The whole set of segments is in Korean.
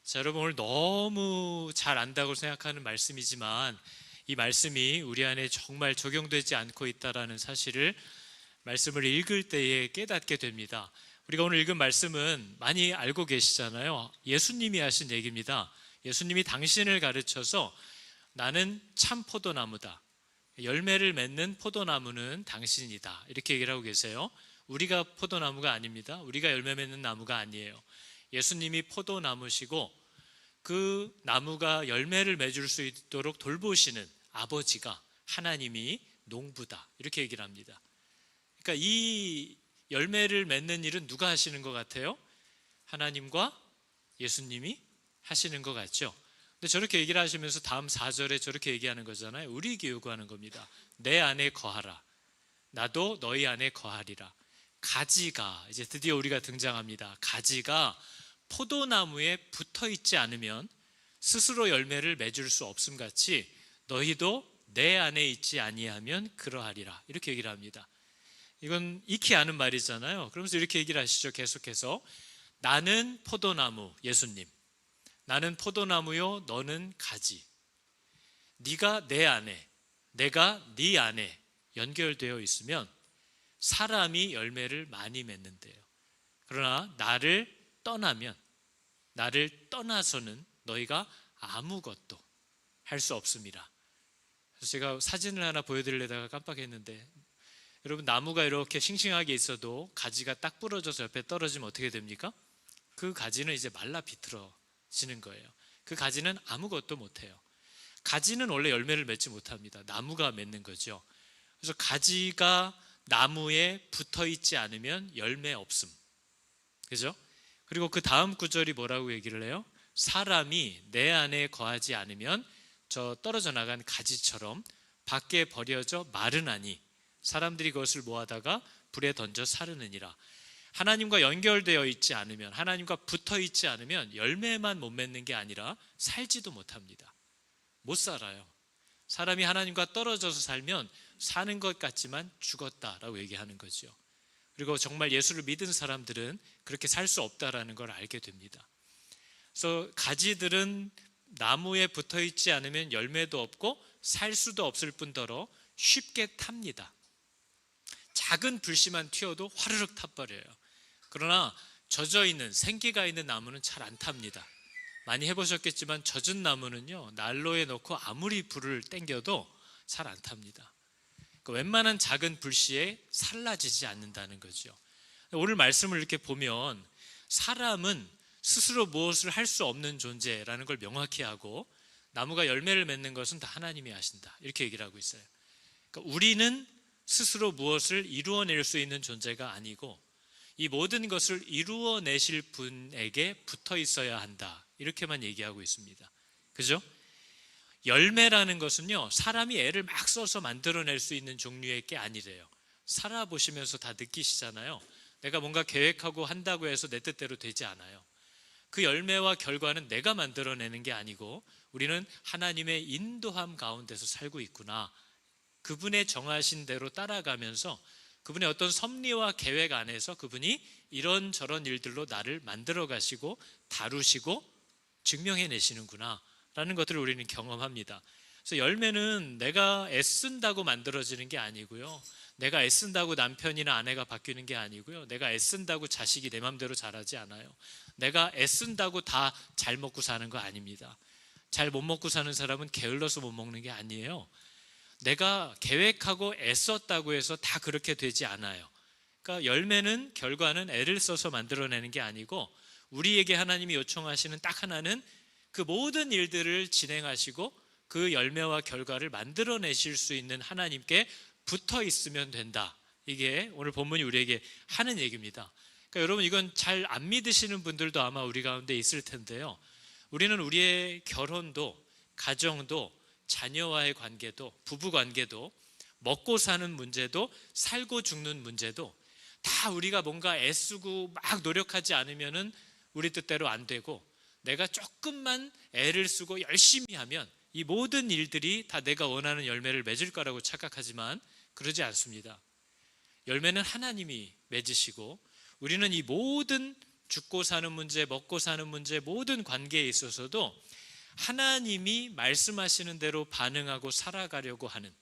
자, 여러분 오늘 너무 잘 안다고 생각하는 말씀이지만 이 말씀이 우리 안에 정말 적용되지 않고 있다는 사실을 말씀을 읽을 때에 깨닫게 됩니다. 우리가 오늘 읽은 말씀은 많이 알고 계시잖아요. 예수님이 하신 얘기입니다. 예수님이 당신을 가르쳐서 나는 참 포도나무다, 열매를 맺는 포도나무는 당신이다, 이렇게 얘기를 하고 계세요. 우리가 포도나무가 아닙니다. 우리가 열매 맺는 나무가 아니에요. 예수님이 포도나무시고 그 나무가 열매를 맺을 수 있도록 돌보시는 아버지가 하나님이 농부다, 이렇게 얘기를 합니다. 그러니까 이 열매를 맺는 일은 누가 하시는 것 같아요? 하나님과 예수님이 하시는 것 같죠. 근데 저렇게 얘기를 하시면서 다음 4절에 저렇게 얘기하는 거잖아요. 우리에게 요구하는 겁니다. 내 안에 거하라, 나도 너희 안에 거하리라. 가지가 이제 드디어 우리가 등장합니다. 가지가 포도나무에 붙어 있지 않으면 스스로 열매를 맺을 수 없음 같이 너희도 내 안에 있지 아니하면 그러하리라, 이렇게 얘기를 합니다. 이건 익히 아는 말이잖아요. 그러면서 이렇게 얘기를 하시죠. 계속해서 나는 포도나무, 예수님, 나는 포도나무요 너는 가지. 네가 내 안에, 내가 네 안에 연결되어 있으면 사람이 열매를 많이 맺는데요. 그러나 나를 떠나서는 너희가 아무것도 할 수 없습니다. 그래서 제가 사진을 하나 보여드리려다가 깜빡했는데, 여러분 나무가 이렇게 싱싱하게 있어도 가지가 딱 부러져서 옆에 떨어지면 어떻게 됩니까? 그 가지는 이제 말라 비틀어지는 거예요. 그 가지는 아무것도 못해요. 가지는 원래 열매를 맺지 못합니다. 나무가 맺는 거죠. 그래서 가지가 나무에 붙어 있지 않으면 열매 없음, 그죠? 그리고 그 다음 구절이 뭐라고 얘기를 해요? 사람이 내 안에 거하지 않으면 저 떨어져 나간 가지처럼 밖에 버려져 마르나니 사람들이 그것을 모아다가 불에 던져 사르느니라. 하나님과 연결되어 있지 않으면, 하나님과 붙어 있지 않으면 열매만 못 맺는 게 아니라 살지도 못합니다. 못 살아요. 사람이 하나님과 떨어져서 살면 사는 것 같지만 죽었다라고 얘기하는 거죠. 그리고 정말 예수를 믿은 사람들은 그렇게 살 수 없다라는 걸 알게 됩니다. 그래서 가지들은 나무에 붙어 있지 않으면 열매도 없고 살 수도 없을 뿐더러 쉽게 탑니다. 작은 불씨만 튀어도 화르륵 타버려요. 그러나 젖어 있는, 생기가 있는 나무는 잘 안 탑니다. 많이 해보셨겠지만 젖은 나무는요, 난로에 넣고 아무리 불을 땡겨도 잘 안 탑니다. 그러니까 웬만한 작은 불씨에 살라지지 않는다는 거죠. 오늘 말씀을 이렇게 보면 사람은 스스로 무엇을 할 수 없는 존재라는 걸 명확히 하고 나무가 열매를 맺는 것은 다 하나님이 하신다, 이렇게 얘기를 하고 있어요. 그러니까 우리는 스스로 무엇을 이루어낼 수 있는 존재가 아니고 이 모든 것을 이루어내실 분에게 붙어 있어야 한다, 이렇게만 얘기하고 있습니다. 그죠? 열매라는 것은요, 사람이 애를 막 써서 만들어낼 수 있는 종류의 게 아니래요. 살아보시면서 다 느끼시잖아요. 내가 뭔가 계획하고 한다고 해서 내 뜻대로 되지 않아요. 그 열매와 결과는 내가 만들어내는 게 아니고 우리는 하나님의 인도함 가운데서 살고 있구나, 그분의 정하신 대로 따라가면서 그분의 어떤 섭리와 계획 안에서 그분이 이런저런 일들로 나를 만들어 가시고 다루시고 증명해내시는구나 라는 것들을 우리는 경험합니다. 그래서 열매는 내가 애쓴다고 만들어지는 게 아니고요, 내가 애쓴다고 남편이나 아내가 바뀌는 게 아니고요, 내가 애쓴다고 자식이 내 맘대로 자라지 않아요. 내가 애쓴다고 다 잘 먹고 사는 거 아닙니다. 잘 못 먹고 사는 사람은 게을러서 못 먹는 게 아니에요. 내가 계획하고 애썼다고 해서 다 그렇게 되지 않아요. 그러니까 열매는, 결과는 애를 써서 만들어내는 게 아니고 우리에게 하나님이 요청하시는 딱 하나는 그 모든 일들을 진행하시고 그 열매와 결과를 만들어내실 수 있는 하나님께 붙어 있으면 된다. 이게 오늘 본문이 우리에게 하는 얘기입니다. 그러니까 여러분, 이건 잘 안 믿으시는 분들도 아마 우리 가운데 있을 텐데요, 우리는 우리의 결혼도, 가정도, 자녀와의 관계도, 부부 관계도, 먹고 사는 문제도, 살고 죽는 문제도 다 우리가 뭔가 애쓰고 막 노력하지 않으면은 우리 뜻대로 안 되고, 내가 조금만 애를 쓰고 열심히 하면 이 모든 일들이 다 내가 원하는 열매를 맺을 거라고 착각하지만 그러지 않습니다. 열매는 하나님이 맺으시고 우리는 이 모든 죽고 사는 문제, 먹고 사는 문제, 모든 관계에 있어서도 하나님이 말씀하시는 대로 반응하고 살아가려고 하는,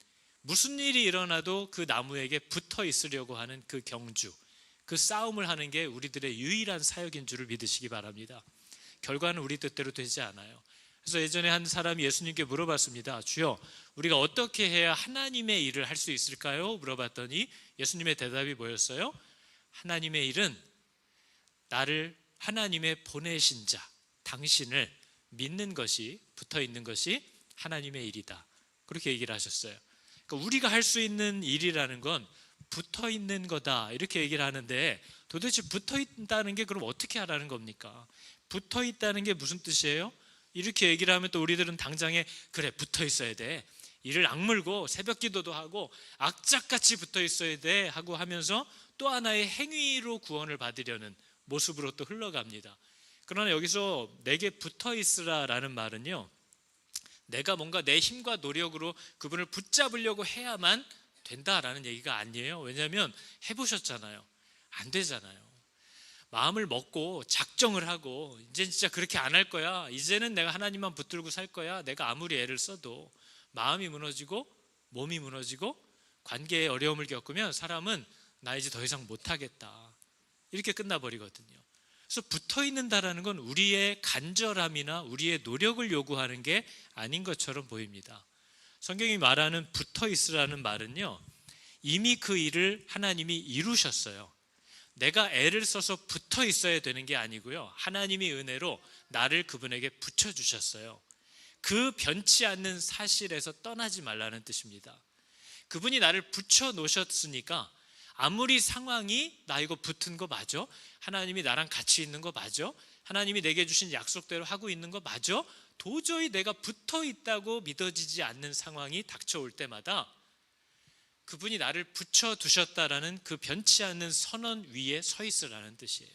무슨 일이 일어나도 그 나무에게 붙어 있으려고 하는 그 경주, 그 싸움을 하는 게 우리들의 유일한 사역인 줄을 믿으시기 바랍니다. 결과는 우리 뜻대로 되지 않아요. 그래서 예전에 한 사람이 예수님께 물어봤습니다. 주여, 우리가 어떻게 해야 하나님의 일을 할 수 있을까요? 물어봤더니 예수님의 대답이 뭐였어요? 하나님의 일은 나를, 하나님의 보내신 자, 당신을 믿는 것이, 붙어 있는 것이 하나님의 일이다. 그렇게 얘기를 하셨어요. 그러니까 우리가 할 수 있는 일이라는 건 붙어 있는 거다, 이렇게 얘기를 하는데, 도대체 붙어 있다는 게 그럼 어떻게 하라는 겁니까? 붙어 있다는 게 무슨 뜻이에요? 이렇게 얘기를 하면 또 우리들은 당장에 그래, 붙어 있어야 돼, 이를 악물고 새벽 기도도 하고 악착같이 붙어 있어야 돼 하고 하면서 또 하나의 행위로 구원을 받으려는 모습으로 또 흘러갑니다. 그러나 여기서 내게 붙어 있으라라는 말은요, 내가 뭔가 내 힘과 노력으로 그분을 붙잡으려고 해야만 된다라는 얘기가 아니에요. 왜냐하면 해보셨잖아요. 안 되잖아요. 마음을 먹고 작정을 하고 이제 진짜 그렇게 안 할 거야, 이제는 내가 하나님만 붙들고 살 거야, 내가 아무리 애를 써도 마음이 무너지고 몸이 무너지고 관계에 어려움을 겪으면 사람은 나 이제 더 이상 못하겠다, 이렇게 끝나버리거든요. 그래서 붙어 있는다라는 건 우리의 간절함이나 우리의 노력을 요구하는 게 아닌 것처럼 보입니다. 성경이 말하는 붙어 있으라는 말은요, 이미 그 일을 하나님이 이루셨어요. 내가 애를 써서 붙어 있어야 되는 게 아니고요, 하나님이 은혜로 나를 그분에게 붙여주셨어요. 그 변치 않는 사실에서 떠나지 말라는 뜻입니다. 그분이 나를 붙여 놓으셨으니까 아무리 상황이 나 이거 붙은 거 맞아? 하나님이 나랑 같이 있는 거 맞아? 하나님이 내게 주신 약속대로 하고 있는 거 맞아? 도저히 내가 붙어 있다고 믿어지지 않는 상황이 닥쳐올 때마다 그분이 나를 붙여두셨다라는 그 변치 않는 선언 위에 서 있으라는 뜻이에요.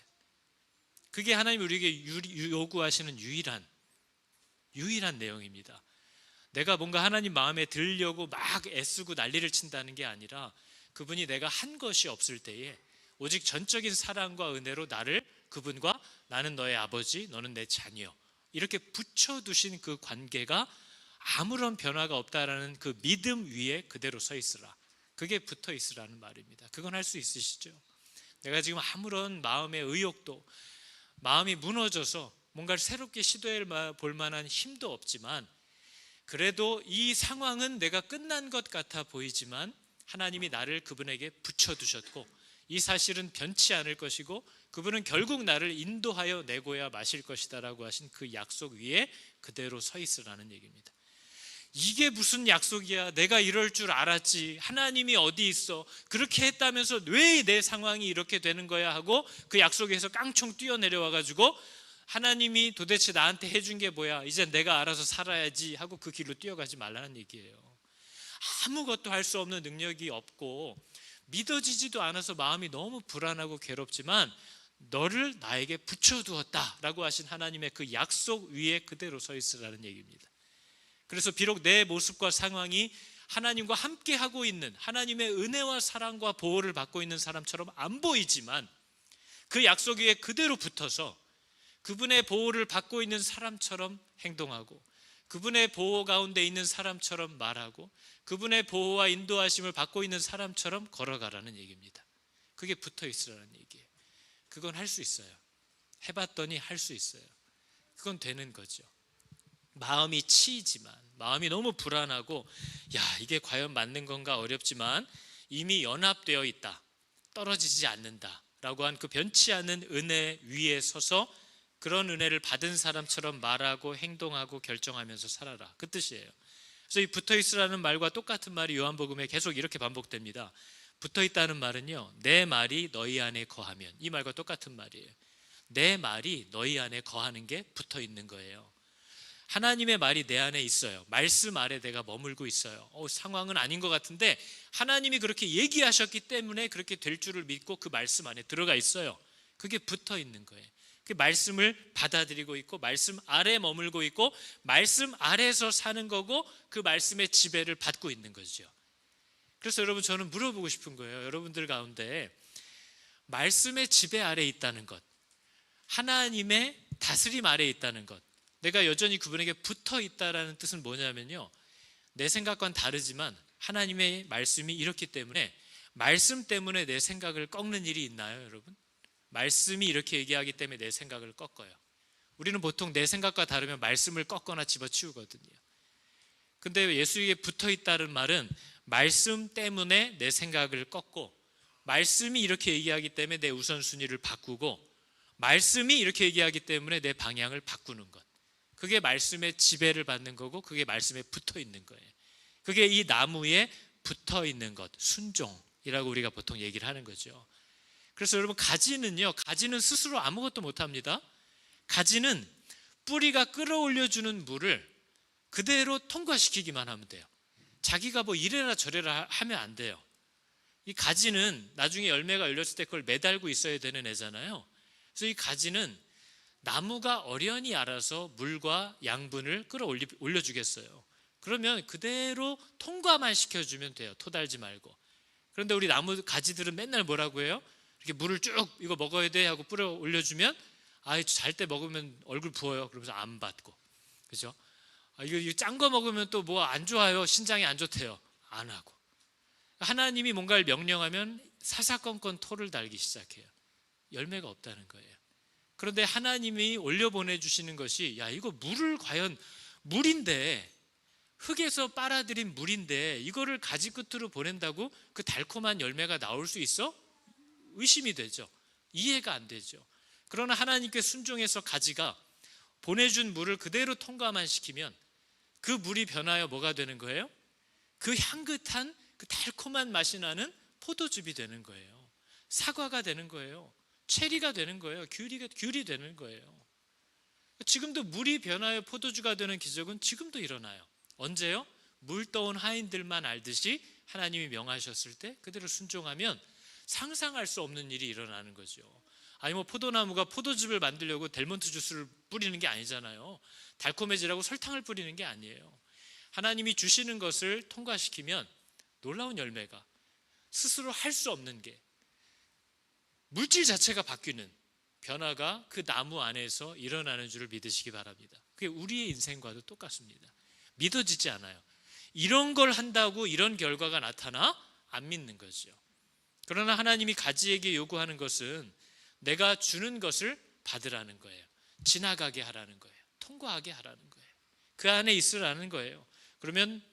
그게 하나님이 우리에게 요구하시는 유일한 내용입니다. 내가 뭔가 하나님 마음에 들려고 막 애쓰고 난리를 친다는 게 아니라, 그분이 내가 한 것이 없을 때에 오직 전적인 사랑과 은혜로 나를, 그분과 나는 너의 아버지, 너는 내 자녀, 이렇게 붙여두신 그 관계가 아무런 변화가 없다라는 그 믿음 위에 그대로 서 있으라. 그게 붙어 있으라는 말입니다. 그건 할 수 있으시죠? 내가 지금 아무런 마음의 의욕도, 마음이 무너져서 뭔가를 새롭게 시도해 볼 만한 힘도 없지만, 그래도 이 상황은 내가 끝난 것 같아 보이지만 하나님이 나를 그분에게 붙여두셨고 이 사실은 변치 않을 것이고 그분은 결국 나를 인도하여 내고야 마실 것이다 라고 하신 그 약속 위에 그대로 서 있으라는 얘기입니다. 이게 무슨 약속이야, 내가 이럴 줄 알았지, 하나님이 어디 있어, 그렇게 했다면서 왜 내 상황이 이렇게 되는 거야 하고 그 약속에서 깡총 뛰어내려와 가지고 하나님이 도대체 나한테 해준 게 뭐야, 이제 내가 알아서 살아야지 하고 그 길로 뛰어가지 말라는 얘기예요. 아무것도 할 수 없는 능력이 없고 믿어지지도 않아서 마음이 너무 불안하고 괴롭지만 너를 나에게 붙여두었다라고 하신 하나님의 그 약속 위에 그대로 서 있으라는 얘기입니다. 그래서 비록 내 모습과 상황이 하나님과 함께 하고 있는, 하나님의 은혜와 사랑과 보호를 받고 있는 사람처럼 안 보이지만 그 약속 위에 그대로 붙어서 그분의 보호를 받고 있는 사람처럼 행동하고 그분의 보호 가운데 있는 사람처럼 말하고 그분의 보호와 인도하심을 받고 있는 사람처럼 걸어가라는 얘기입니다. 그게 붙어 있으라는 얘기예요. 그건 할 수 있어요. 해봤더니 할 수 있어요. 그건 되는 거죠. 마음이 치이지만, 마음이 너무 불안하고 야, 이게 과연 맞는 건가 어렵지만 이미 연합되어 있다, 떨어지지 않는다 라고 한 그 변치 않는 은혜 위에 서서 그런 은혜를 받은 사람처럼 말하고 행동하고 결정하면서 살아라, 그 뜻이에요. 그래서 이 붙어있으라는 말과 똑같은 말이 요한복음에 계속 이렇게 반복됩니다. 붙어있다는 말은요, 내 말이 너희 안에 거하면, 이 말과 똑같은 말이에요. 내 말이 너희 안에 거하는 게 붙어있는 거예요. 하나님의 말이 내 안에 있어요. 말씀 아래 내가 머물고 있어요. 상황은 아닌 것 같은데 하나님이 그렇게 얘기하셨기 때문에 그렇게 될 줄을 믿고 그 말씀 안에 들어가 있어요. 그게 붙어 있는 거예요. 그 말씀을 받아들이고 있고 말씀 아래 머물고 있고 말씀 아래에서 사는 거고 그 말씀의 지배를 받고 있는 거죠. 그래서 여러분, 저는 물어보고 싶은 거예요. 여러분들 가운데 말씀의 지배 아래 있다는 것, 하나님의 다스림 아래에 있다는 것, 내가 여전히 그분에게 붙어 있다라는 뜻은 뭐냐면요, 내 생각과는 다르지만 하나님의 말씀이 이렇기 때문에, 말씀 때문에 내 생각을 꺾는 일이 있나요, 여러분? 말씀이 이렇게 얘기하기 때문에 내 생각을 꺾어요. 우리는 보통 내 생각과 다르면 말씀을 꺾거나 집어치우거든요. 근데 예수에게 붙어 있다는 말은 말씀 때문에 내 생각을 꺾고, 말씀이 이렇게 얘기하기 때문에 내 우선순위를 바꾸고, 말씀이 이렇게 얘기하기 때문에 내 방향을 바꾸는 것, 그게 말씀의 지배를 받는 거고, 그게 말씀에 붙어 있는 거예요. 그게 이 나무에 붙어 있는 것, 순종이라고 우리가 보통 얘기를 하는 거죠. 그래서 여러분, 가지는요, 가지는 스스로 아무것도 못합니다. 가지는 뿌리가 끌어올려주는 물을 그대로 통과시키기만 하면 돼요. 자기가 뭐 이래라 저래라 하면 안 돼요. 이 가지는 나중에 열매가 열렸을 때 그걸 매달고 있어야 되는 애잖아요. 그래서 이 가지는 나무가 어련히 알아서 물과 양분을 끌어올려주겠어요. 그러면 그대로 통과만 시켜주면 돼요. 토달지 말고. 그런데 우리 나무 가지들은 맨날 뭐라고 해요? 이렇게 물을 쭉 이거 먹어야 돼 하고 뿌려 올려주면, 잘 때 먹으면 얼굴 부어요. 그러면서 안 받고, 그죠? 이거 짠 거 먹으면 또 뭐 안 좋아요. 신장이 안 좋대요. 안 하고. 하나님이 뭔가를 명령하면 사사건건 토를 달기 시작해요. 열매가 없다는 거예요. 그런데 하나님이 올려보내주시는 것이, 야, 이거 물을 과연, 물인데, 흙에서 빨아들인 물인데 이거를 가지 끝으로 보낸다고 그 달콤한 열매가 나올 수 있어? 의심이 되죠. 이해가 안 되죠. 그러나 하나님께 순종해서 가지가 보내준 물을 그대로 통과만 시키면 그 물이 변하여 뭐가 되는 거예요? 그 향긋한, 그 달콤한 맛이 나는 포도즙이 되는 거예요. 사과가 되는 거예요. 체리가 되는 거예요. 귤이 되는 거예요. 지금도 물이 변하여 포도주가 되는 기적은 지금도 일어나요. 언제요? 물 떠온 하인들만 알듯이 하나님이 명하셨을 때 그대로 순종하면 상상할 수 없는 일이 일어나는 거죠. 아니 뭐 포도나무가 포도즙을 만들려고 델몬트 주스를 뿌리는 게 아니잖아요. 달콤해지라고 설탕을 뿌리는 게 아니에요. 하나님이 주시는 것을 통과시키면 놀라운 열매가, 스스로 할 수 없는 게, 물질 자체가 바뀌는 변화가 그 나무 안에서 일어나는 줄을 믿으시기 바랍니다. 그게 우리의 인생과도 똑같습니다. 믿어지지 않아요. 이런 걸 한다고 이런 결과가 나타나? 안 믿는 거죠. 그러나 하나님이 가지에게 요구하는 것은 내가 주는 것을 받으라는 거예요. 지나가게 하라는 거예요. 통과하게 하라는 거예요. 그 안에 있으라는 거예요. 그러면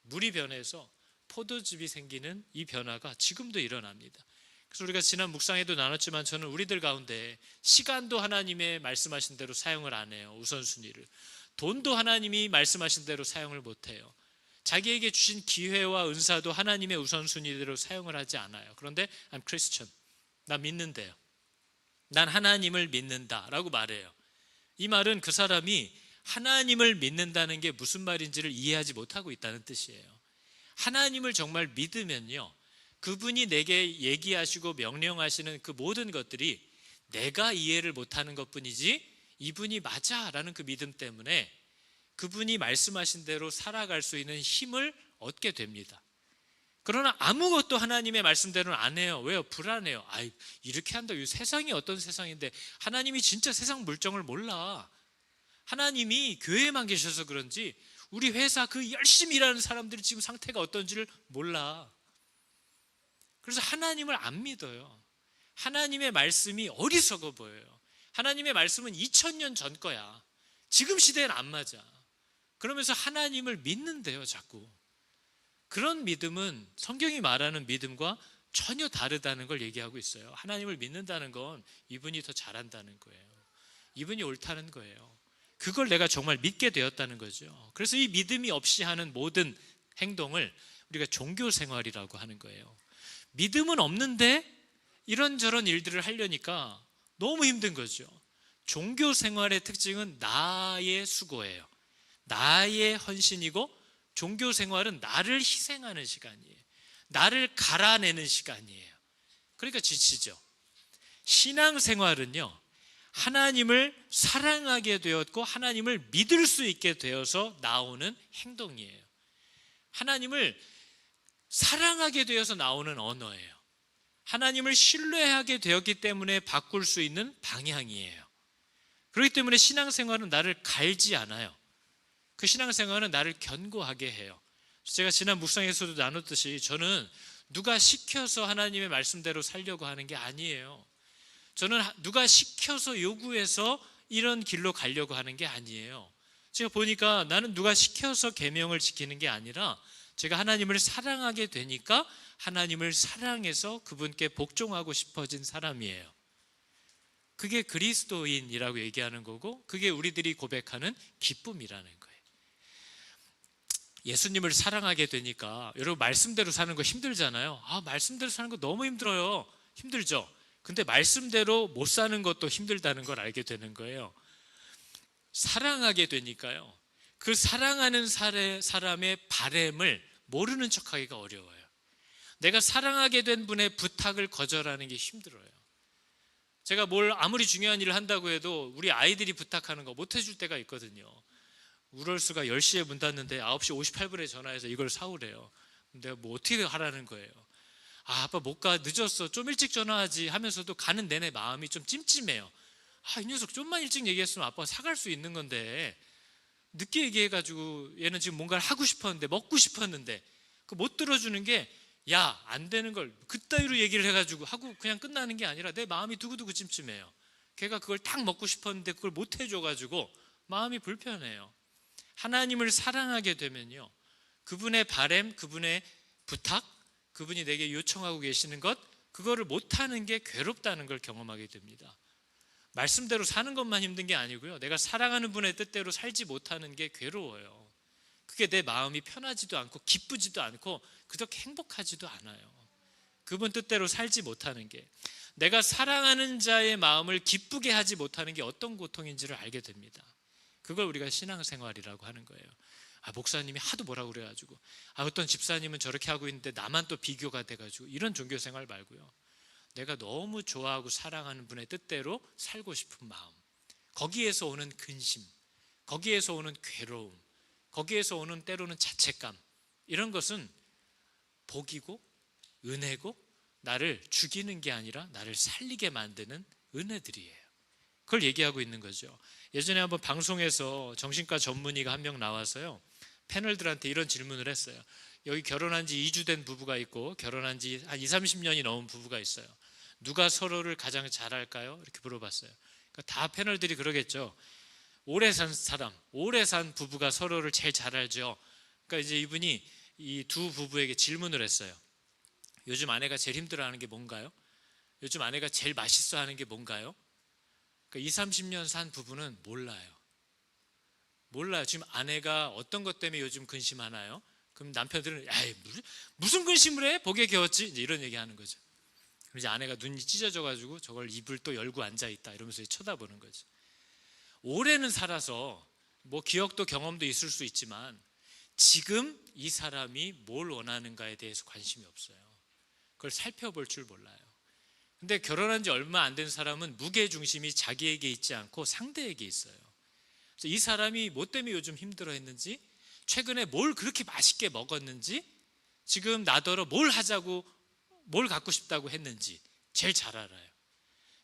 물이 변해서 포도즙이 생기는 이 변화가 지금도 일어납니다. 그래서 우리가 지난 묵상에도 나눴지만, 저는 우리들 가운데 시간도 하나님의 말씀하신 대로 사용을 안 해요. 우선순위를. 돈도 하나님이 말씀하신 대로 사용을 못해요. 자기에게 주신 기회와 은사도 하나님의 우선순위대로 사용을 하지 않아요. 그런데 I'm Christian, 나 믿는데요, 난 하나님을 믿는다라고 말해요. 이 말은 그 사람이 하나님을 믿는다는 게 무슨 말인지를 이해하지 못하고 있다는 뜻이에요. 하나님을 정말 믿으면요, 그분이 내게 얘기하시고 명령하시는 그 모든 것들이 내가 이해를 못하는 것뿐이지 이분이 맞아라는 그 믿음 때문에 그분이 말씀하신 대로 살아갈 수 있는 힘을 얻게 됩니다. 그러나 아무것도 하나님의 말씀대로는 안 해요. 왜요? 불안해요. 이렇게 한다. 이 세상이 어떤 세상인데, 하나님이 진짜 세상 물정을 몰라. 하나님이 교회에만 계셔서 그런지 우리 회사 그 열심히 일하는 사람들이 지금 상태가 어떤지를 몰라. 그래서 하나님을 안 믿어요. 하나님의 말씀이 어리석어 보여요. 하나님의 말씀은 2000년 전 거야. 지금 시대엔 안 맞아. 그러면서 하나님을 믿는데요, 자꾸. 그런 믿음은 성경이 말하는 믿음과 전혀 다르다는 걸 얘기하고 있어요. 하나님을 믿는다는 건 이분이 더 잘한다는 거예요. 이분이 옳다는 거예요. 그걸 내가 정말 믿게 되었다는 거죠. 그래서 이 믿음이 없이 하는 모든 행동을 우리가 종교 생활이라고 하는 거예요. 믿음은 없는데 이런저런 일들을 하려니까 너무 힘든 거죠. 종교 생활의 특징은 나의 수고예요. 나의 헌신이고, 종교 생활은 나를 희생하는 시간이에요. 나를 갈아내는 시간이에요. 그러니까 지치죠. 신앙 생활은요, 하나님을 사랑하게 되었고 하나님을 믿을 수 있게 되어서 나오는 행동이에요. 하나님을 사랑하게 되어서 나오는 언어예요. 하나님을 신뢰하게 되었기 때문에 바꿀 수 있는 방향이에요. 그렇기 때문에 신앙생활은 나를 갈지 않아요. 그 신앙생활은 나를 견고하게 해요. 제가 지난 묵상에서도 나눴듯이 저는 누가 시켜서 하나님의 말씀대로 살려고 하는 게 아니에요. 저는 누가 시켜서 요구해서 이런 길로 가려고 하는 게 아니에요. 제가 보니까 나는 누가 시켜서 계명을 지키는 게 아니라 제가 하나님을 사랑하게 되니까 하나님을 사랑해서 그분께 복종하고 싶어진 사람이에요. 그게 그리스도인이라고 얘기하는 거고, 그게 우리들이 고백하는 기쁨이라는 거예요. 예수님을 사랑하게 되니까 여러분 말씀대로 사는 거 힘들잖아요. 말씀대로 사는 거 너무 힘들어요. 힘들죠. 근데 말씀대로 못 사는 것도 힘들다는 걸 알게 되는 거예요. 사랑하게 되니까요, 그 사랑하는 사람의 바램을 모르는 척하기가 어려워요. 내가 사랑하게 된 분의 부탁을 거절하는 게 힘들어요. 제가 뭘 아무리 중요한 일을 한다고 해도 우리 아이들이 부탁하는 거 못 해줄 때가 있거든요. 우럴수가 10시에 문 닫는데 9시 58분에 전화해서 이걸 사오래요. 내가 뭐 어떻게 하라는 거예요. 아빠 못 가, 늦었어, 좀 일찍 전화하지 하면서도 가는 내내 마음이 좀 찜찜해요. 이 녀석 좀만 일찍 얘기했으면 아빠가 사갈 수 있는 건데 늦게 얘기해가지고 얘는 지금 뭔가를 하고 싶었는데, 먹고 싶었는데 그 못 들어주는 게, 야, 안 되는 걸 그따위로 얘기를 해가지고 하고 그냥 끝나는 게 아니라 내 마음이 두고두고 찜찜해요. 걔가 그걸 딱 먹고 싶었는데 그걸 못 해줘가지고 마음이 불편해요. 하나님을 사랑하게 되면요, 그분의 바램, 그분의 부탁, 그분이 내게 요청하고 계시는 것, 그거를 못하는 게 괴롭다는 걸 경험하게 됩니다. 말씀대로 사는 것만 힘든 게 아니고요, 내가 사랑하는 분의 뜻대로 살지 못하는 게 괴로워요. 그게 내 마음이 편하지도 않고 기쁘지도 않고 그렇게 행복하지도 않아요. 그분 뜻대로 살지 못하는 게, 내가 사랑하는 자의 마음을 기쁘게 하지 못하는 게 어떤 고통인지를 알게 됩니다. 그걸 우리가 신앙생활이라고 하는 거예요. 목사님이 하도 뭐라고 그래가지고, 어떤 집사님은 저렇게 하고 있는데 나만 또 비교가 돼가지고, 이런 종교생활 말고요, 내가 너무 좋아하고 사랑하는 분의 뜻대로 살고 싶은 마음, 거기에서 오는 근심, 거기에서 오는 괴로움, 거기에서 오는 때로는 자책감, 이런 것은 복이고 은혜고 나를 죽이는 게 아니라 나를 살리게 만드는 은혜들이에요. 그걸 얘기하고 있는 거죠. 예전에 한번 방송에서 정신과 전문의가 한 명 나와서요, 패널들한테 이런 질문을 했어요. 여기 결혼한 지 2주 된 부부가 있고 결혼한 지 한 20, 30년이 넘은 부부가 있어요. 누가 서로를 가장 잘 알까요? 이렇게 물어봤어요. 그러니까 다 패널들이 그러겠죠. 오래 산 사람, 오래 산 부부가 서로를 제일 잘 알죠. 그러니까 이제 이분이 이 두 부부에게 질문을 했어요. 요즘 아내가 제일 힘들어하는 게 뭔가요? 요즘 아내가 제일 맛있어하는 게 뭔가요? 그러니까 20, 30년 산 부부는 몰라요. 지금 아내가 어떤 것 때문에 요즘 근심하나요? 그럼 남편들은 무슨 근심을 해? 복에 겨웠지? 이제 이런 얘기하는 거죠. 그럼 이제 아내가 눈이 찢어져가지고 저걸 입을 또 열고 앉아 있다 이러면서 쳐다보는 거죠. 올해는 살아서 뭐 기억도 경험도 있을 수 있지만 지금 이 사람이 뭘 원하는가에 대해서 관심이 없어요. 그걸 살펴볼 줄 몰라요. 근데 결혼한 지 얼마 안 된 사람은 무게중심이 자기에게 있지 않고 상대에게 있어요. 그래서 이 사람이 뭐 때문에 요즘 힘들어 했는지, 최근에 뭘 그렇게 맛있게 먹었는지, 지금 나더러 뭘 하자고, 뭘 갖고 싶다고 했는지 제일 잘 알아요.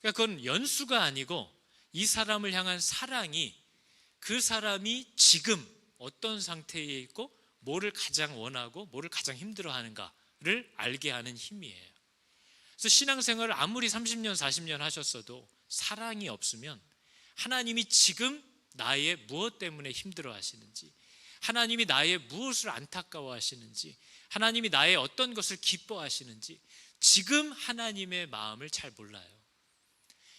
그러니까 그건 연수가 아니고 이 사람을 향한 사랑이, 그 사람이 지금 어떤 상태에 있고 뭐를 가장 원하고 뭐를 가장 힘들어하는가를 알게 하는 힘이에요. 그래서 신앙생활을 아무리 30년 40년 하셨어도 사랑이 없으면 하나님이 지금 나의 무엇 때문에 힘들어 하시는지, 하나님이 나의 무엇을 안타까워 하시는지, 하나님이 나의 어떤 것을 기뻐하시는지 지금 하나님의 마음을 잘 몰라요.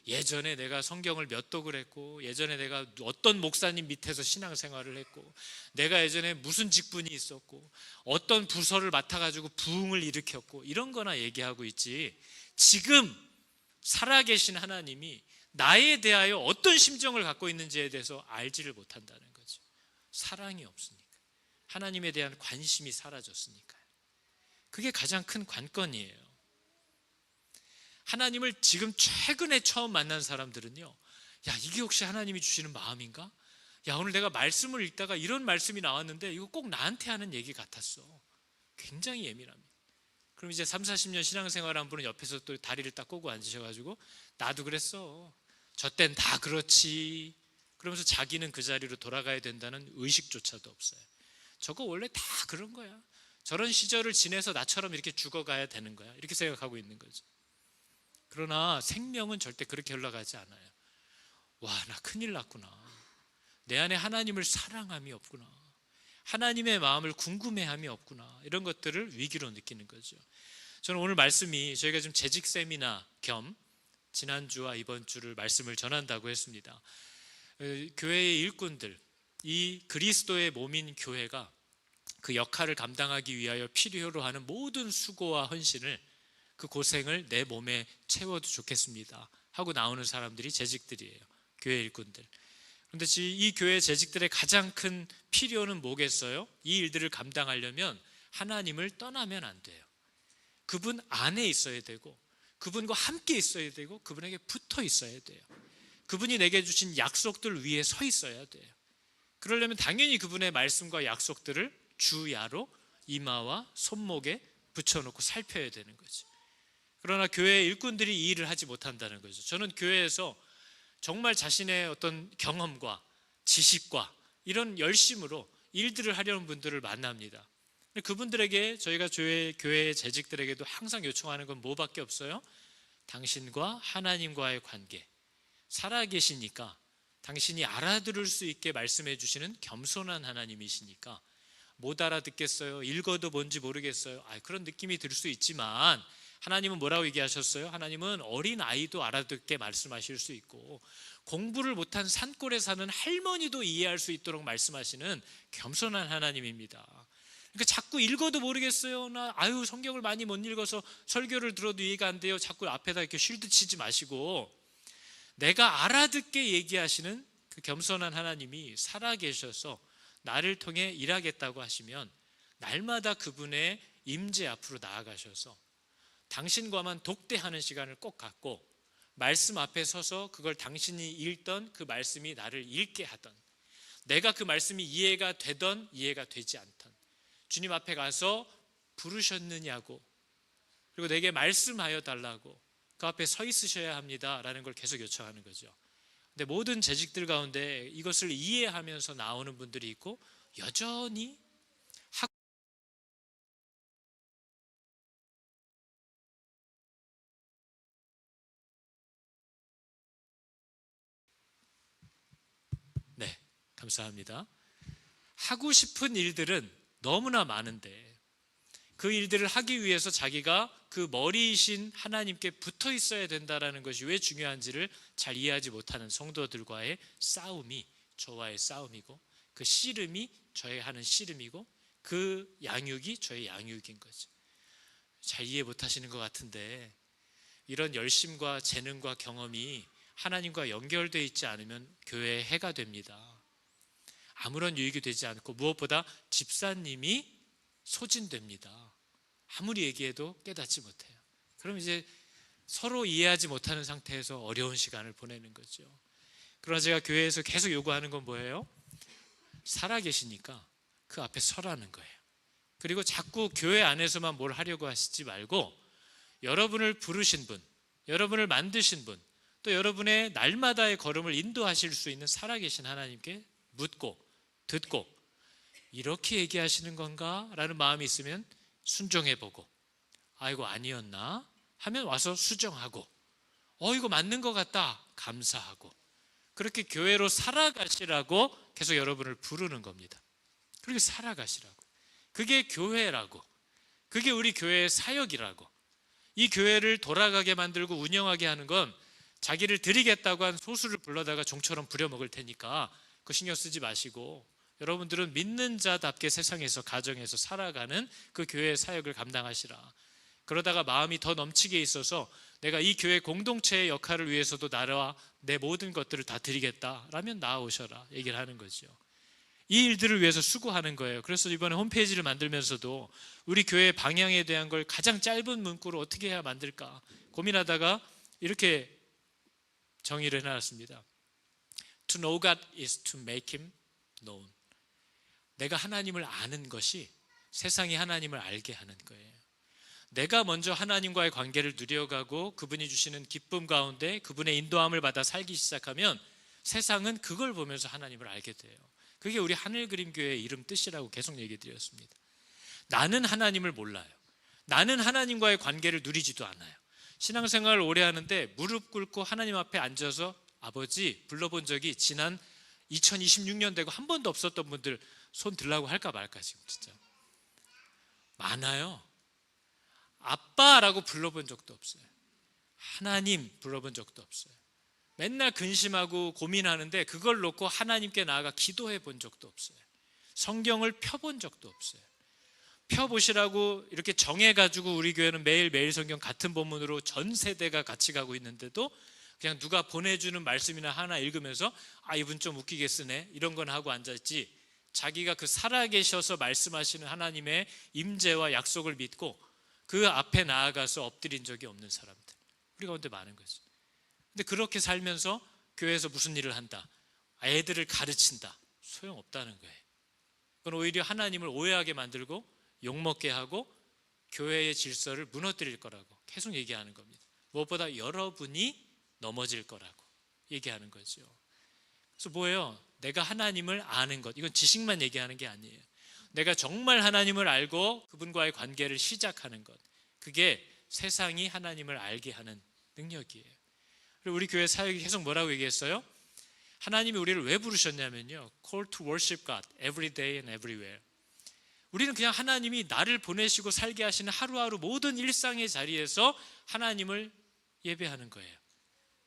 예전에 내가 성경을 몇 독을 했고, 예전에 내가 어떤 목사님 밑에서 신앙생활을 했고, 내가 예전에 무슨 직분이 있었고, 어떤 부서를 맡아가지고 부흥을 일으켰고, 이런 거나 얘기하고 있지, 지금 살아계신 하나님이 나에 대하여 어떤 심정을 갖고 있는지에 대해서 알지를 못한다는 거죠. 사랑이 없으니까, 하나님에 대한 관심이 사라졌으니까요. 그게 가장 큰 관건이에요. 하나님을 지금 최근에 처음 만난 사람들은요, 이게 혹시 하나님이 주시는 마음인가? 오늘 내가 말씀을 읽다가 이런 말씀이 나왔는데 이거 꼭 나한테 하는 얘기 같았어. 굉장히 예민합니다. 그럼 이제 30, 40년 신앙생활 한 분은 옆에서 또 다리를 딱 꼬고 앉으셔가지고, 나도 그랬어. 저 땐 다 그렇지. 그러면서 자기는 그 자리로 돌아가야 된다는 의식조차도 없어요. 저거 원래 다 그런 거야. 저런 시절을 지내서 나처럼 이렇게 죽어가야 되는 거야. 이렇게 생각하고 있는 거죠. 그러나 생명은 절대 그렇게 흘러가지 않아요. 와, 나 큰일 났구나. 내 안에 하나님을 사랑함이 없구나. 하나님의 마음을 궁금해함이 없구나. 이런 것들을 위기로 느끼는 거죠. 저는 오늘 말씀이 저희가 지금 재직 세미나 겸 지난주와 이번 주를 말씀을 전한다고 했습니다. 교회의 일꾼들, 이 그리스도의 몸인 교회가 그 역할을 감당하기 위하여 필요로 하는 모든 수고와 헌신을, 그 고생을 내 몸에 채워도 좋겠습니다 하고 나오는 사람들이 재직들이에요. 교회 일꾼들. 그런데 이 교회 재직들의 가장 큰 필요는 뭐겠어요? 이 일들을 감당하려면 하나님을 떠나면 안 돼요. 그분 안에 있어야 되고, 그분과 함께 있어야 되고, 그분에게 붙어 있어야 돼요. 그분이 내게 주신 약속들 위에 서 있어야 돼요. 그러려면 당연히 그분의 말씀과 약속들을 주야로 이마와 손목에 붙여놓고 살펴야 되는 거죠. 그러나 교회 일꾼들이 이 일을 하지 못한다는 거죠. 저는 교회에서 정말 자신의 어떤 경험과 지식과 이런 열심으로 일들을 하려는 분들을 만납니다. 그분들에게 저희가 교회의 재직들에게도 항상 요청하는 건 뭐밖에 없어요? 당신과 하나님과의 관계, 살아계시니까 당신이 알아들을 수 있게 말씀해 주시는 겸손한 하나님이시니까 못 알아듣겠어요. 읽어도 뭔지 모르겠어요. 그런 느낌이 들 수 있지만 하나님은 뭐라고 얘기하셨어요? 하나님은 어린 아이도 알아듣게 말씀하실 수 있고, 공부를 못한 산골에 사는 할머니도 이해할 수 있도록 말씀하시는 겸손한 하나님입니다. 그러니까 자꾸 읽어도 모르겠어요. 나 성경을 많이 못 읽어서 설교를 들어도 이해가 안 돼요. 자꾸 앞에다 이렇게 쉴드 치지 마시고, 내가 알아듣게 얘기하시는 그 겸손한 하나님이 살아계셔서 나를 통해 일하겠다고 하시면 날마다 그분의 임재 앞으로 나아가셔서 당신과만 독대하는 시간을 꼭 갖고 말씀 앞에 서서 그걸 당신이 읽던 그 말씀이 나를 읽게 하던, 내가 그 말씀이 이해가 되던 이해가 되지 않던, 주님 앞에 가서 부르셨느냐고, 그리고 내게 말씀하여 달라고 그 앞에 서 있으셔야 합니다라는 걸 계속 요청하는 거죠. 근데 모든 재직들 가운데 이것을 이해하면서 나오는 분들이 있고, 여전히 네, 감사합니다. 하고 싶은 일들은 너무나 많은데 그 일들을 하기 위해서 자기가 그 머리이신 하나님께 붙어 있어야 된다는 것이 왜 중요한지를 잘 이해하지 못하는 성도들과의 싸움이 저와의 싸움이고, 그 씨름이 저의 하는 씨름이고, 그 양육이 저의 양육인 거죠. 잘 이해 못하시는 것 같은데, 이런 열심과 재능과 경험이 하나님과 연결되어 있지 않으면 교회에 해가 됩니다. 아무런 유익이 되지 않고 무엇보다 집사님이 소진됩니다. 아무리 얘기해도 깨닫지 못해요. 그럼 이제 서로 이해하지 못하는 상태에서 어려운 시간을 보내는 거죠. 그러나 제가 교회에서 계속 요구하는 건 뭐예요? 살아계시니까 그 앞에 서라는 거예요. 그리고 자꾸 교회 안에서만 뭘 하려고 하시지 말고, 여러분을 부르신 분, 여러분을 만드신 분, 또 여러분의 날마다의 걸음을 인도하실 수 있는 살아계신 하나님께 묻고 듣고, 이렇게 얘기하시는 건가? 라는 마음이 있으면 순종해보고, 이거 아니었나? 하면 와서 수정하고, 이거 맞는 것 같다, 감사하고, 그렇게 교회로 살아가시라고 계속 여러분을 부르는 겁니다. 그렇게 살아가시라고. 그게 교회라고, 그게 우리 교회의 사역이라고. 이 교회를 돌아가게 만들고 운영하게 하는 건 자기를 드리겠다고 한 소수를 불러다가 종처럼 부려먹을 테니까 그거 신경 쓰지 마시고, 여러분들은 믿는 자답게 세상에서 가정에서 살아가는 그 교회의 사역을 감당하시라. 그러다가 마음이 더 넘치게 있어서 내가 이 교회 공동체의 역할을 위해서도 나와 내 모든 것들을 다 드리겠다라면 나아오셔라 얘기를 하는 거죠. 이 일들을 위해서 수고하는 거예요. 그래서 이번에 홈페이지를 만들면서도 우리 교회의 방향에 대한 걸 가장 짧은 문구로 어떻게 해야 만들까 고민하다가 이렇게 정의를 해놨습니다. To know God is to make Him known. 내가 하나님을 아는 것이 세상이 하나님을 알게 하는 거예요. 내가 먼저 하나님과의 관계를 누려가고 그분이 주시는 기쁨 가운데 그분의 인도함을 받아 살기 시작하면 세상은 그걸 보면서 하나님을 알게 돼요. 그게 우리 하늘그림교회의 이름 뜻이라고 계속 얘기 드렸습니다. 나는 하나님을 몰라요. 나는 하나님과의 관계를 누리지도 않아요. 신앙생활을 오래 하는데 무릎 꿇고 하나님 앞에 앉아서 아버지 불러본 적이 지난 2026년 되고 한 번도 없었던 분들 손 들라고 할까 말까 지금 진짜 많아요. 아빠라고 불러본 적도 없어요. 하나님 불러본 적도 없어요. 맨날 근심하고 고민하는데 그걸 놓고 하나님께 나아가 기도해 본 적도 없어요. 성경을 펴본 적도 없어요. 펴보시라고 이렇게 정해가지고 우리 교회는 매일매일 성경 같은 본문으로 전 세대가 같이 가고 있는데도 그냥 누가 보내주는 말씀이나 하나 읽으면서 아 이분 좀 웃기게 쓰네 이런 건 하고 앉아있지, 자기가 그 살아계셔서 말씀하시는 하나님의 임재와 약속을 믿고 그 앞에 나아가서 엎드린 적이 없는 사람들 우리 가운데 많은 거죠. 근데 그렇게 살면서 교회에서 무슨 일을 한다, 애들을 가르친다, 소용없다는 거예요. 그건 오히려 하나님을 오해하게 만들고 욕먹게 하고 교회의 질서를 무너뜨릴 거라고 계속 얘기하는 겁니다. 무엇보다 여러분이 넘어질 거라고 얘기하는 거죠. 그래서 뭐예요? 내가 하나님을 아는 것, 이건 지식만 얘기하는 게 아니에요. 내가 정말 하나님을 알고 그분과의 관계를 시작하는 것, 그게 세상이 하나님을 알게 하는 능력이에요. 그리고 우리 교회 사역이 계속 뭐라고 얘기했어요? 하나님이 우리를 왜 부르셨냐면요, Call to worship God every day and everywhere. 우리는 그냥 하나님이 나를 보내시고 살게 하시는 하루하루 모든 일상의 자리에서 하나님을 예배하는 거예요.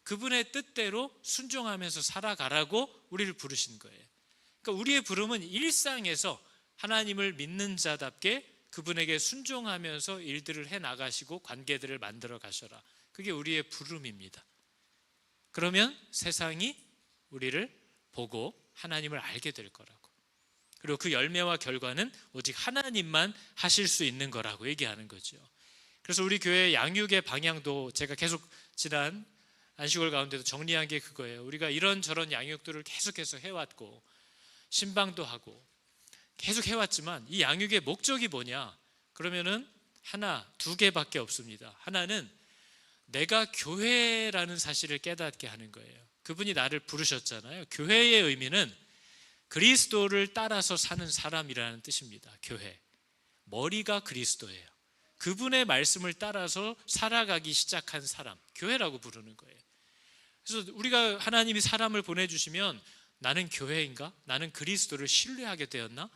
그분의 뜻대로 순종하면서 살아가라고 우리를 부르신 거예요. 그러니까 우리의 부름은 일상에서 하나님을 믿는 자답게 그분에게 순종하면서 일들을 해나가시고 관계들을 만들어 가셔라. 그게 우리의 부름입니다. 그러면 세상이 우리를 보고 하나님을 알게 될 거라고. 그리고 그 열매와 결과는 오직 하나님만 하실 수 있는 거라고 얘기하는 거죠. 그래서 우리 교회 양육의 방향도 제가 계속 지난 안식월 가운데도 정리한 게 그거예요. 우리가 이런저런 양육들을 계속해서 해왔고 신방도 하고 계속 해왔지만 이 양육의 목적이 뭐냐? 그러면은 하나, 두 개밖에 없습니다. 하나는 내가 교회라는 사실을 깨닫게 하는 거예요. 그분이 나를 부르셨잖아요. 교회의 의미는 그리스도를 따라서 사는 사람이라는 뜻입니다. 교회. 머리가 그리스도예요. 그분의 말씀을 따라서 살아가기 시작한 사람, 교회라고 부르는 거예요. 그래서 우리가 하나님이 사람을 보내주시면 나는 교회인가? 나는 그리스도를 신뢰하게 되었나?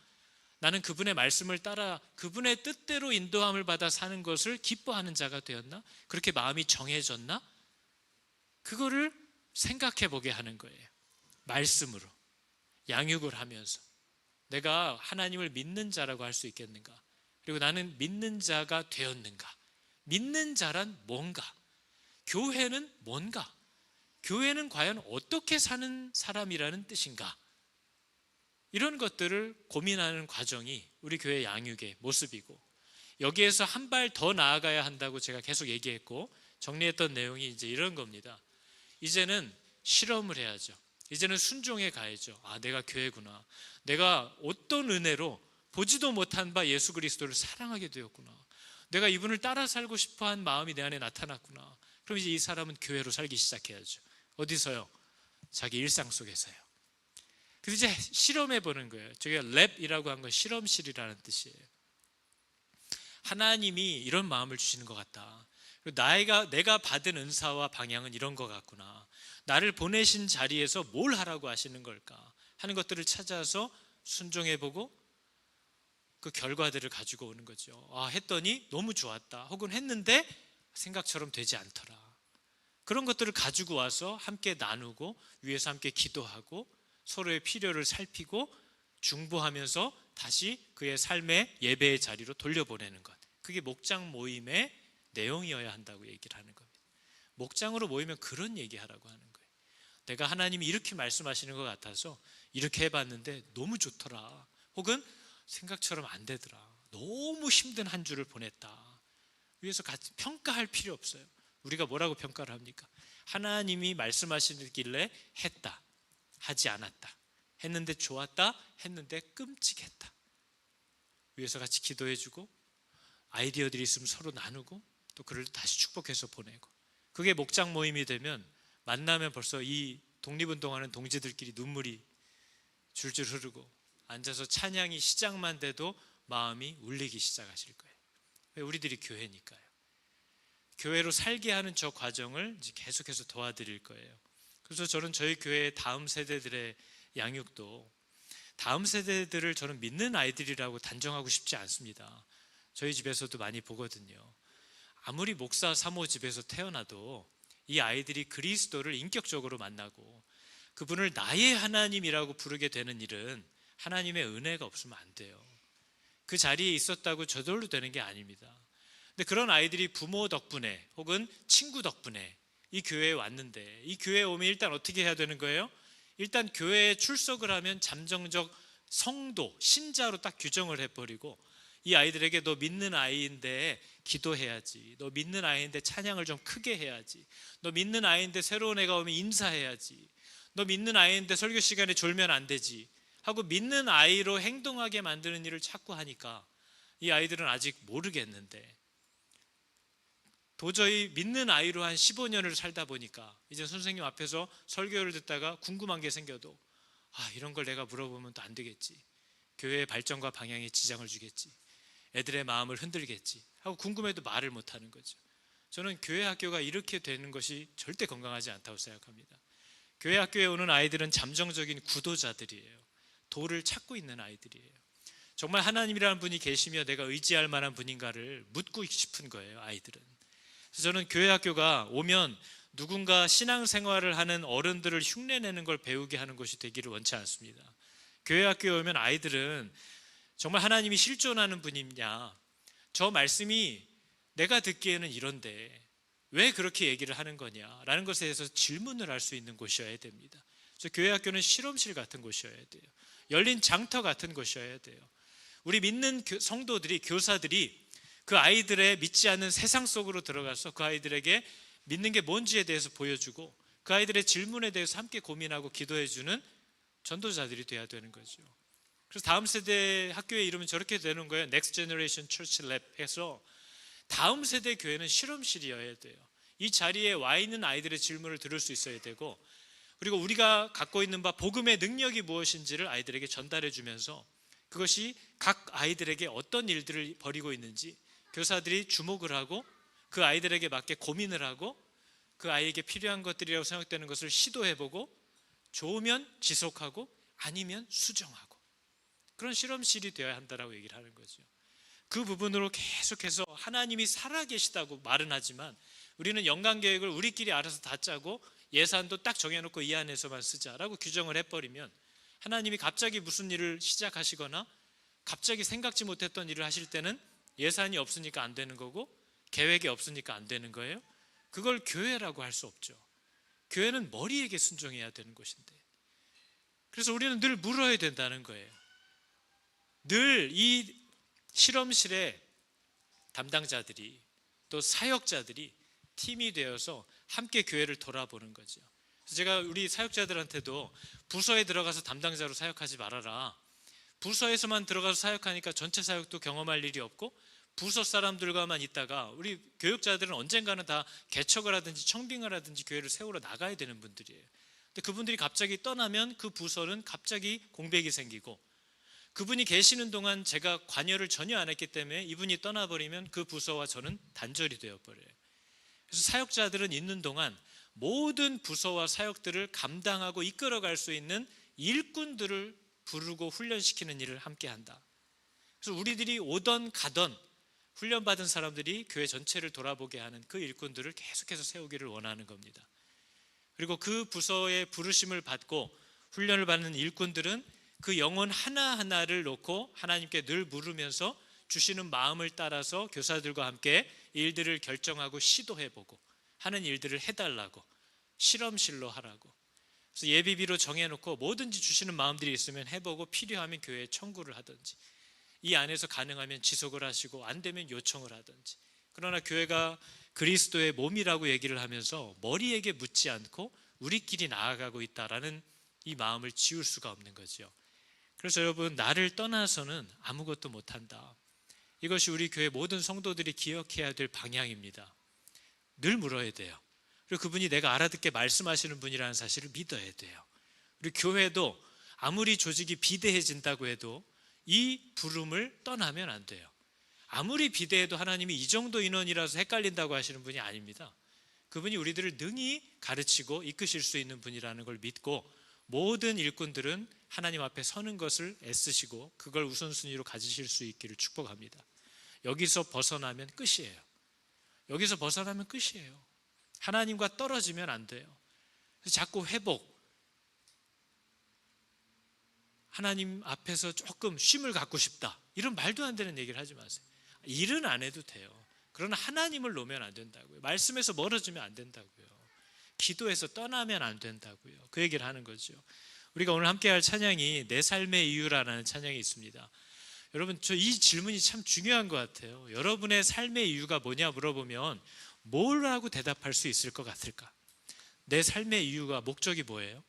나는 그분의 말씀을 따라 그분의 뜻대로 인도함을 받아 사는 것을 기뻐하는 자가 되었나? 그렇게 마음이 정해졌나? 그거를 생각해 보게 하는 거예요. 말씀으로. 양육을 하면서 내가 하나님을 믿는 자라고 할 수 있겠는가? 그리고 나는 믿는 자가 되었는가? 믿는 자란 뭔가? 교회는 뭔가? 교회는 과연 어떻게 사는 사람이라는 뜻인가? 이런 것들을 고민하는 과정이 우리 교회 양육의 모습이고, 여기에서 한 발 더 나아가야 한다고 제가 계속 얘기했고 정리했던 내용이 이제 이런 겁니다. 이제는 실험을 해야죠. 이제는 순종해 가야죠. 아, 내가 교회구나. 내가 어떤 은혜로 보지도 못한 바 예수 그리스도를 사랑하게 되었구나. 내가 이분을 따라 살고 싶어한 마음이 내 안에 나타났구나. 그럼 이제 이 사람은 교회로 살기 시작해야죠. 어디서요? 자기 일상 속에서요. 그래서 이제 실험해 보는 거예요. 저희가 랩이라고 한 건 실험실이라는 뜻이에요. 하나님이 이런 마음을 주시는 것 같다. 그리고 내가 받은 은사와 방향은 이런 것 같구나. 나를 보내신 자리에서 뭘 하라고 하시는 걸까 하는 것들을 찾아서 순종해보고 그 결과들을 가지고 오는 거죠. 아, 했더니 너무 좋았다. 혹은 했는데 생각처럼 되지 않더라. 그런 것들을 가지고 와서 함께 나누고 위에서 함께 기도하고 서로의 필요를 살피고 중보하면서 다시 그의 삶의 예배의 자리로 돌려보내는 것. 그게 목장 모임의 내용이어야 한다고 얘기를 하는 겁니다. 목장으로 모이면 그런 얘기하라고 하는 거예요. 내가 하나님이 이렇게 말씀하시는 것 같아서 이렇게 해봤는데 너무 좋더라. 혹은 생각처럼 안 되더라. 너무 힘든 한 주를 보냈다. 위에서 같이 평가할 필요 없어요. 우리가 뭐라고 평가를 합니까? 하나님이 말씀하시길래 했다, 하지 않았다, 했는데 좋았다, 했는데 끔찍했다. 위에서 같이 기도해주고 아이디어들이 있으면 서로 나누고 또 그를 다시 축복해서 보내고, 그게 목장 모임이 되면 만나면 벌써 이 독립운동하는 동지들끼리 눈물이 줄줄 흐르고 앉아서 찬양이 시작만 돼도 마음이 울리기 시작하실 거예요. 왜? 우리들이 교회니까요. 교회로 살게 하는 저 과정을 이제 계속해서 도와드릴 거예요. 그래서 저는 저희 교회의 다음 세대들의 양육도, 다음 세대들을 저는 믿는 아이들이라고 단정하고 싶지 않습니다. 저희 집에서도 많이 보거든요. 아무리 목사 사모 집에서 태어나도 이 아이들이 그리스도를 인격적으로 만나고 그분을 나의 하나님이라고 부르게 되는 일은 하나님의 은혜가 없으면 안 돼요. 그 자리에 있었다고 저절로 되는 게 아닙니다. 근데 그런 아이들이 부모 덕분에 혹은 친구 덕분에 이 교회에 왔는데, 이 교회에 오면 일단 어떻게 해야 되는 거예요? 일단 교회에 출석을 하면 잠정적 성도, 신자로 딱 규정을 해버리고, 이 아이들에게 너 믿는 아이인데 기도해야지, 너 믿는 아이인데 찬양을 좀 크게 해야지, 너 믿는 아이인데 새로운 애가 오면 인사해야지, 너 믿는 아이인데 설교 시간에 졸면 안 되지 하고 믿는 아이로 행동하게 만드는 일을 자꾸 하니까 이 아이들은 아직 모르겠는데, 도저히 믿는 아이로 한 15년을 살다 보니까 이제 선생님 앞에서 설교를 듣다가 궁금한 게 생겨도 이런 걸 내가 물어보면 또 안 되겠지, 교회의 발전과 방향에 지장을 주겠지, 애들의 마음을 흔들겠지 하고 궁금해도 말을 못하는 거죠. 저는 교회 학교가 이렇게 되는 것이 절대 건강하지 않다고 생각합니다. 교회 학교에 오는 아이들은 잠정적인 구도자들이에요. 도를 찾고 있는 아이들이에요. 정말 하나님이라는 분이 계시며 내가 의지할 만한 분인가를 묻고 싶은 거예요, 아이들은. 그래서 저는 교회 학교가 오면 누군가 신앙생활을 하는 어른들을 흉내내는 걸 배우게 하는 것이 되기를 원치 않습니다. 교회 학교에 오면 아이들은 정말 하나님이 실존하는 분이냐, 저 말씀이 내가 듣기에는 이런데 왜 그렇게 얘기를 하는 거냐라는 것에 대해서 질문을 할 수 있는 곳이어야 됩니다. 그래서 교회 학교는 실험실 같은 곳이어야 돼요. 열린 장터 같은 곳이어야 돼요. 우리 믿는 성도들이, 교사들이 그 아이들의 믿지 않는 세상 속으로 들어가서 그 아이들에게 믿는 게 뭔지에 대해서 보여주고 그 아이들의 질문에 대해서 함께 고민하고 기도해주는 전도자들이 돼야 되는 거죠. 그래서 다음 세대 학교의 이름은 저렇게 되는 거예요. Next Generation Church Lab 해서 다음 세대 교회는 실험실이어야 돼요. 이 자리에 와 있는 아이들의 질문을 들을 수 있어야 되고, 그리고 우리가 갖고 있는 바 복음의 능력이 무엇인지를 아이들에게 전달해 주면서 그것이 각 아이들에게 어떤 일들을 벌이고 있는지 교사들이 주목을 하고 그 아이들에게 맞게 고민을 하고 그 아이에게 필요한 것들이라고 생각되는 것을 시도해보고 좋으면 지속하고 아니면 수정하고, 그런 실험실이 되어야 한다라고 얘기를 하는 거죠. 그 부분으로 계속해서 하나님이 살아계시다고 말은 하지만 우리는 연간계획을 우리끼리 알아서 다 짜고 예산도 딱 정해놓고 이 안에서만 쓰자라고 규정을 해버리면 하나님이 갑자기 무슨 일을 시작하시거나 갑자기 생각지 못했던 일을 하실 때는 예산이 없으니까 안 되는 거고 계획이 없으니까 안 되는 거예요. 그걸 교회라고 할 수 없죠. 교회는 머리에게 순종해야 되는 것인데, 그래서 우리는 늘 물어야 된다는 거예요. 늘 이 실험실에 담당자들이 또 사역자들이 팀이 되어서 함께 교회를 돌아보는 거죠. 그래서 제가 우리 사역자들한테도 부서에 들어가서 담당자로 사역하지 말아라, 부서에서만 들어가서 사역하니까 전체 사역도 경험할 일이 없고 부서 사람들과만 있다가 우리 교육자들은 언젠가는 다 개척을 하든지 청빙을 하든지 교회를 세우러 나가야 되는 분들이에요. 근데 그분들이 갑자기 떠나면 그 부서는 갑자기 공백이 생기고, 그분이 계시는 동안 제가 관여를 전혀 안 했기 때문에 이분이 떠나버리면 그 부서와 저는 단절이 되어버려요. 그래서 사역자들은 있는 동안 모든 부서와 사역들을 감당하고 이끌어갈 수 있는 일꾼들을 부르고 훈련시키는 일을 함께 한다. 그래서 우리들이 오던 가던 훈련받은 사람들이 교회 전체를 돌아보게 하는 그 일꾼들을 계속해서 세우기를 원하는 겁니다. 그리고 그 부서의 부르심을 받고 훈련을 받는 일꾼들은 그 영혼 하나하나를 놓고 하나님께 늘 물으면서 주시는 마음을 따라서 교사들과 함께 일들을 결정하고 시도해보고 하는 일들을 해달라고, 실험실로 하라고. 그래서 예비비로 정해놓고 뭐든지 주시는 마음들이 있으면 해보고 필요하면 교회에 청구를 하든지, 이 안에서 가능하면 지속을 하시고 안 되면 요청을 하든지. 그러나 교회가 그리스도의 몸이라고 얘기를 하면서 머리에게 묻지 않고 우리끼리 나아가고 있다라는 이 마음을 지울 수가 없는 거죠. 그래서 여러분, 나를 떠나서는 아무것도 못한다. 이것이 우리 교회 모든 성도들이 기억해야 될 방향입니다. 늘 물어야 돼요. 그리고 그분이 내가 알아듣게 말씀하시는 분이라는 사실을 믿어야 돼요. 우리 교회도 아무리 조직이 비대해진다고 해도 이 부름을 떠나면 안 돼요. 아무리 비대해도 하나님이 이 정도 인원이라서 헷갈린다고 하시는 분이 아닙니다. 그분이 우리들을 능히 가르치고 이끄실 수 있는 분이라는 걸 믿고 모든 일꾼들은 하나님 앞에 서는 것을 애쓰시고 그걸 우선순위로 가지실 수 있기를 축복합니다. 여기서 벗어나면 끝이에요. 여기서 벗어나면 끝이에요. 하나님과 떨어지면 안 돼요. 그래서 자꾸 회복, 하나님 앞에서 조금 쉼을 갖고 싶다, 이런 말도 안 되는 얘기를 하지 마세요. 일은 안 해도 돼요. 그러나 하나님을 놓으면 안 된다고요. 말씀에서 멀어지면 안 된다고요. 기도에서 떠나면 안 된다고요. 그 얘기를 하는 거죠. 우리가 오늘 함께 할 찬양이 내 삶의 이유라는 찬양이 있습니다. 여러분, 저 이 질문이 참 중요한 것 같아요. 여러분의 삶의 이유가 뭐냐 물어보면 뭐라고 대답할 수 있을 것 같을까? 내 삶의 이유가, 목적이 뭐예요?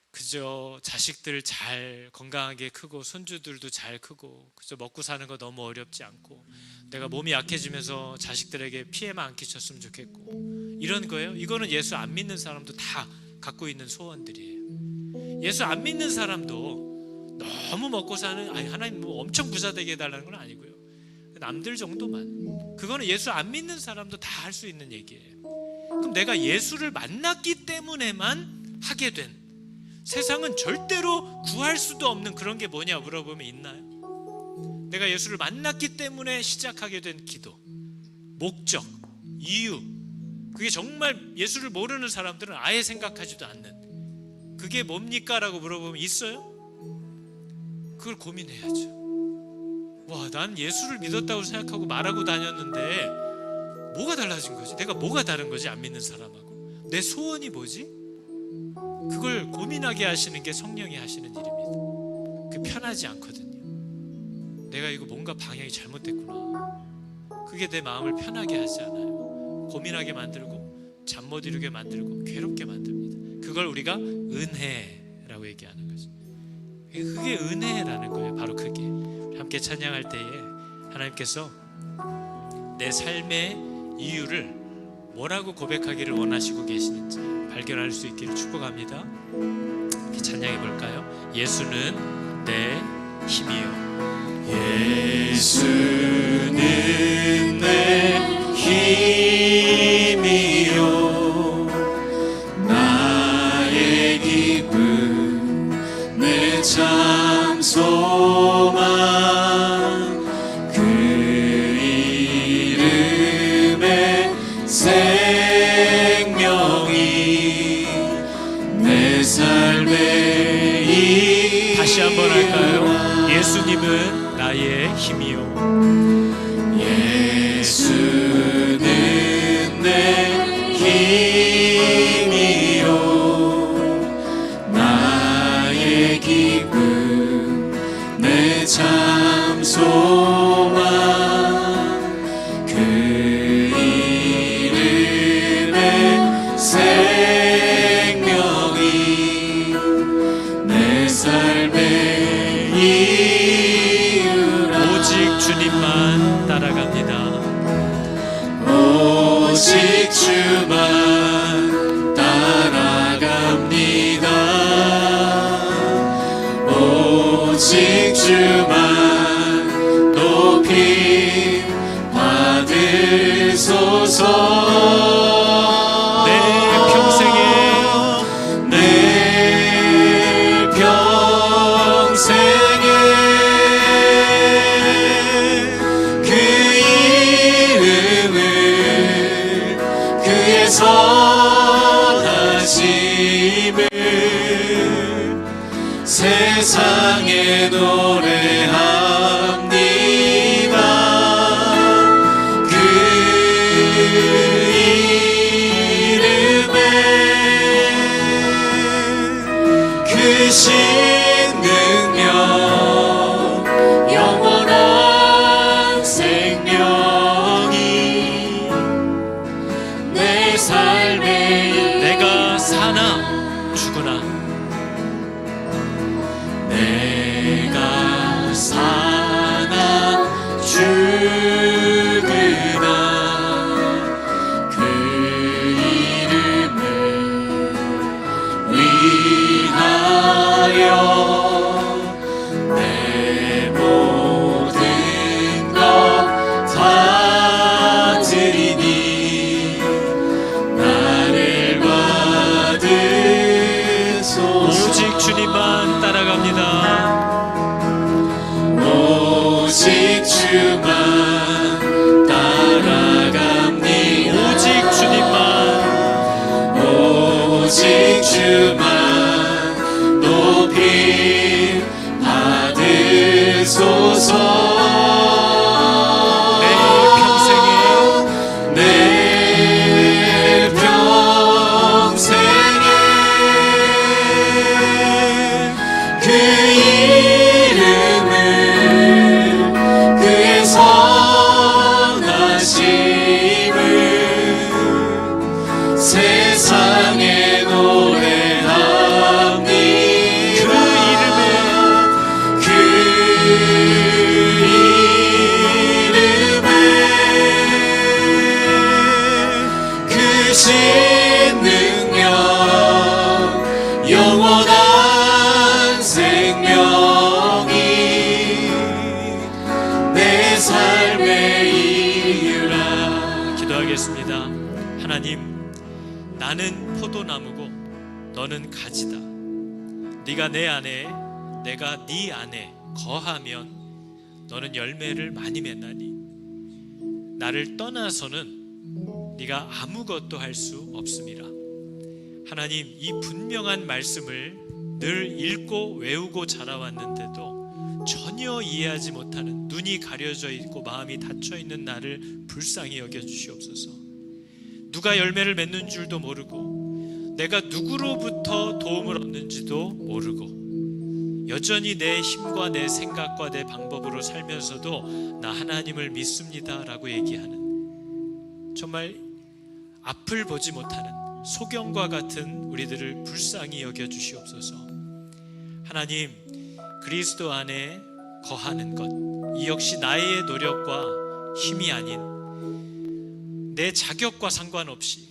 그저 자식들 잘 건강하게 크고 손주들도 잘 크고 그저 먹고 사는 거 너무 어렵지 않고 내가 몸이 약해지면서 자식들에게 피해만 안 끼쳤으면 좋겠고, 이런 거예요? 이거는 예수 안 믿는 사람도 다 갖고 있는 소원들이에요. 예수 안 믿는 사람도 너무 먹고 사는, 아니 하나님 뭐 엄청 부자 되게 해달라는 건 아니고요. 남들 정도만. 그거는 예수 안 믿는 사람도 다 할 수 있는 얘기예요. 그럼 내가 예수를 만났기 때문에만 하게 된, 세상은 절대로 구할 수도 없는 그런 게 뭐냐 물어보면 있나요? 내가 예수를 만났기 때문에 시작하게 된 기도, 목적, 이유, 그게 정말 예수를 모르는 사람들은 아예 생각하지도 않는, 그게 뭡니까? 라고 물어보면 있어요? 그걸 고민해야죠. 와, 난 예수를 믿었다고 생각하고 말하고 다녔는데 뭐가 달라진 거지? 내가 뭐가 다른 거지? 안 믿는 사람하고 내 소원이 뭐지? 그걸 고민하게 하시는 게 성령이 하시는 일입니다. 그게 편하지 않거든요. 내가 이거 뭔가 방향이 잘못됐구나, 그게 내 마음을 편하게 하지 않아요. 고민하게 만들고 잠 못 이루게 만들고 괴롭게 만듭니다. 그걸 우리가 은혜라고 얘기하는 거죠. 그게 은혜라는 거예요. 바로 그게. 함께 찬양할 때에 하나님께서 내 삶의 이유를 뭐라고 고백하기를 원하시고 계시는지 발견할 수 있기를 축복합니다. 찬양해 볼까요? 예수는 내 힘이요. 예수는 내 힘이요, 나의 기쁨, 내 참 소망, 그 이름에 생명이 내 삶의 이유. 다시 한번 할까요? 예수님은 나의 힘이요. 예수는 내 힘이요, 나의 기쁨, 내 참 소망, 그 이름에 생명이 내 삶의 이유라. 오직 주님만 따라갑니다. 오직 주만 따라갑니다. 오직 주만 높임 받으소서. 내 평생에, 내 평생에 그 이름을, 그의 선하심을 세상에 노래합니다. 그 이름에 크신 능력, 영원한 생명이 내 삶에. 내가 사나 죽으나 내가 사 따라갑니다. 오직 주만 따라갑니다. 오직 주님만, 오직 주만 높이 받으소서. 내 평생에 내 평생에 그 이름을 그의 선하심을 세상에 노래합니다. 그 이름을 그 신 능력 영원한 생명이 내 삶의 이유라. 기도하겠습니다. 하나님, 나는 포도나무고 너는 가지다. 네가 내 안에, 내가 네 안에 거하면 너는 열매를 많이 맺나니 나를 떠나서는 네가 아무것도 할 수 없음이라. 하나님, 이 분명한 말씀을 늘 읽고 외우고 자라왔는데도 전혀 이해하지 못하는, 눈이 가려져 있고 마음이 닫혀 있는 나를 불쌍히 여겨 주시옵소서. 누가 열매를 맺는 줄도 모르고 내가 누구로부터 도움을 얻는지도 모르고 여전히 내 힘과 내 생각과 내 방법으로 살면서도 나 하나님을 믿습니다 라고 얘기하는, 정말 앞을 보지 못하는 소경과 같은 우리들을 불쌍히 여겨 주시옵소서. 하나님, 그리스도 안에 거하는 것, 이 역시 나의 노력과 힘이 아닌, 내 자격과 상관없이,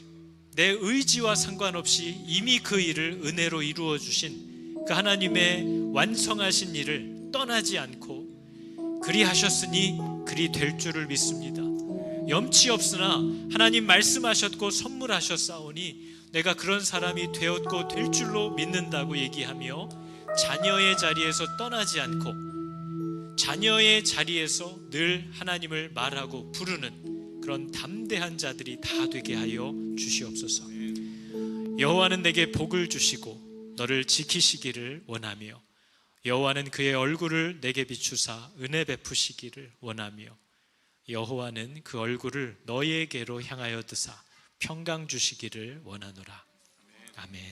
내 의지와 상관없이 이미 그 일을 은혜로 이루어 주신 그 하나님의 완성하신 일을 떠나지 않고 그리하셨으니 그리 될 줄을 믿습니다. 염치 없으나 하나님 말씀하셨고 선물하셨사오니 내가 그런 사람이 되었고 될 줄로 믿는다고 얘기하며 자녀의 자리에서 떠나지 않고 자녀의 자리에서 늘 하나님을 말하고 부르는 그런 담대한 자들이 다 되게 하여 주시옵소서. 여호와는 내게 복을 주시고 너를 지키시기를 원하며 여호와는 그의 얼굴을 내게 비추사 은혜 베푸시기를 원하며 여호와는 그 얼굴을 너희에게로 향하여 드사 평강 주시기를 원하노라. 아멘.